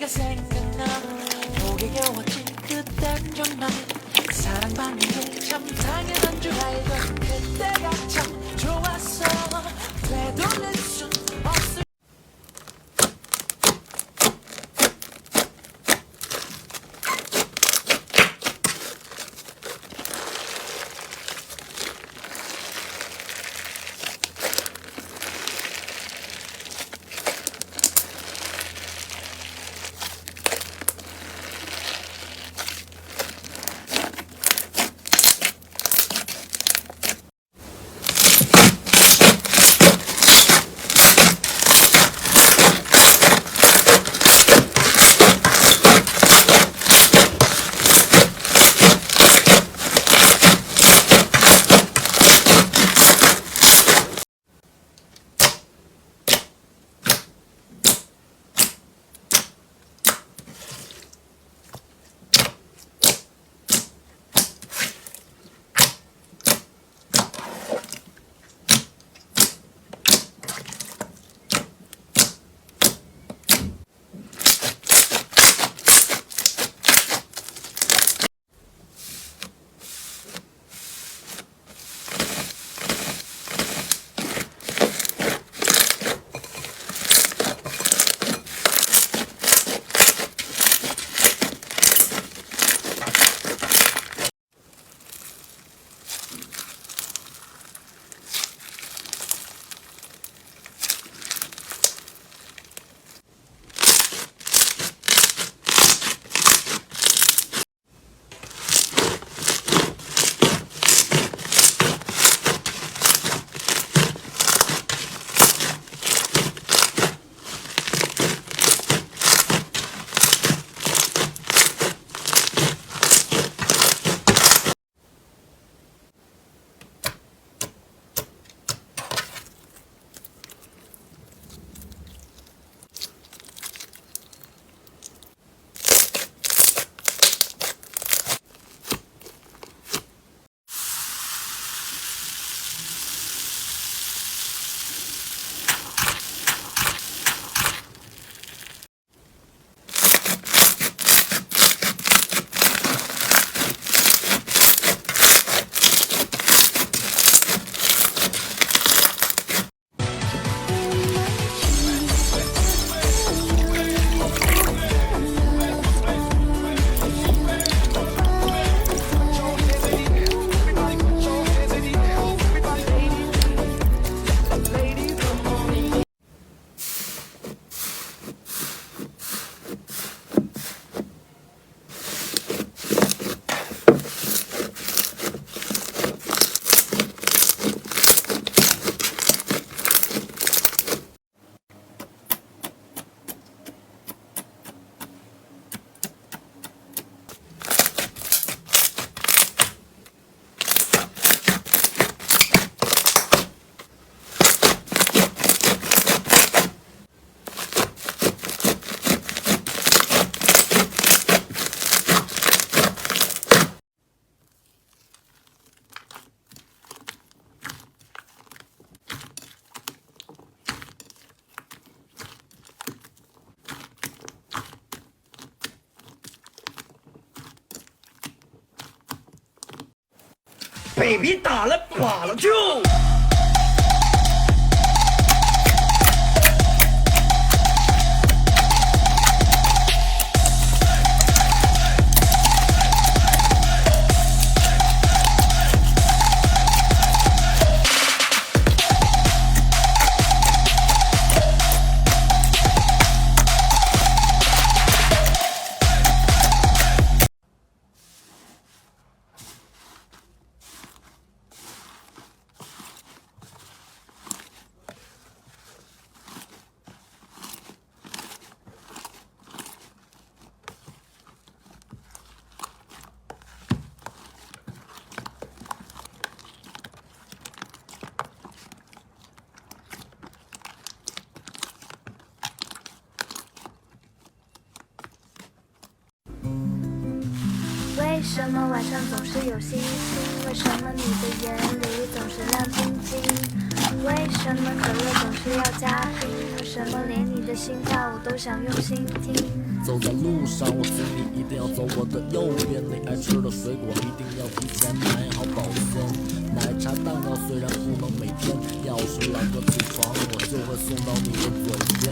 네가 생각나 목에 겨웠지 그땐 정말 사랑받는 게 참 당연한 줄 알던 그때가 참 좋았어 되돌릴 순 없을 baby 打了垮了就。什么晚上总是有星星？为什么你的眼里总是亮晶晶？为什么可乐总是要加冰？为什么连你的心跳我都想用心听？走在路上，我请你一定要走我的右边。你爱吃的水果一定要提前买好保鲜。奶茶蛋糕虽然不能每天，要是懒得起床，我就会送到你的嘴边。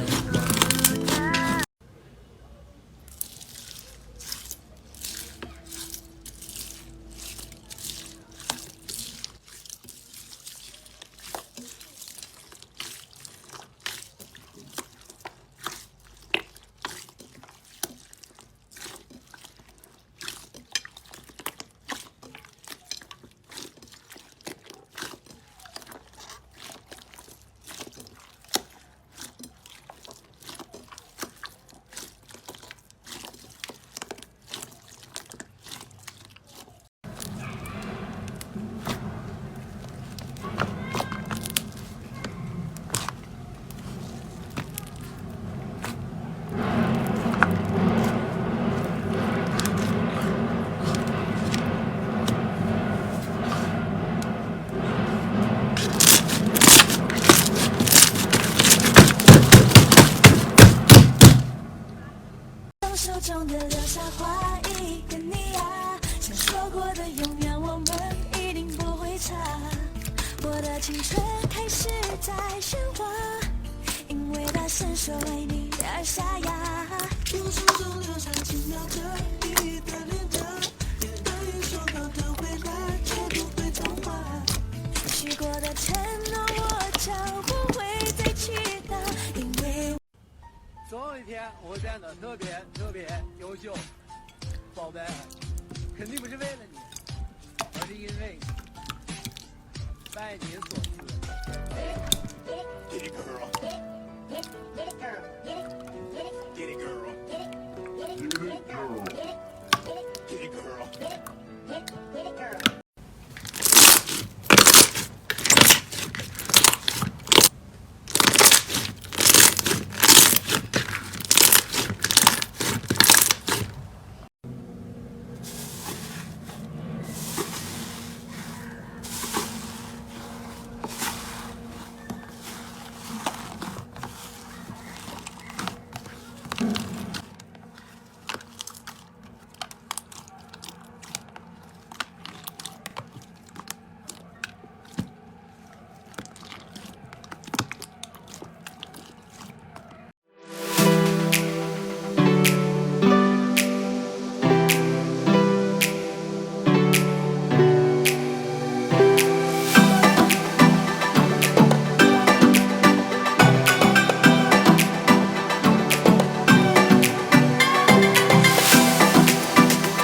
手中的留下画一个你啊，像说过的永远我们一定不会差。我的青春开始在喧哗，因为大声说为你而沙哑。我手中留下轻描着一的脸颊，也答应说好的未来绝不会童话。许过的承诺我就不会再去打，因为总有一天我会变得特别优秀，宝贝，肯定不是为了你，而是因为拜你所赐。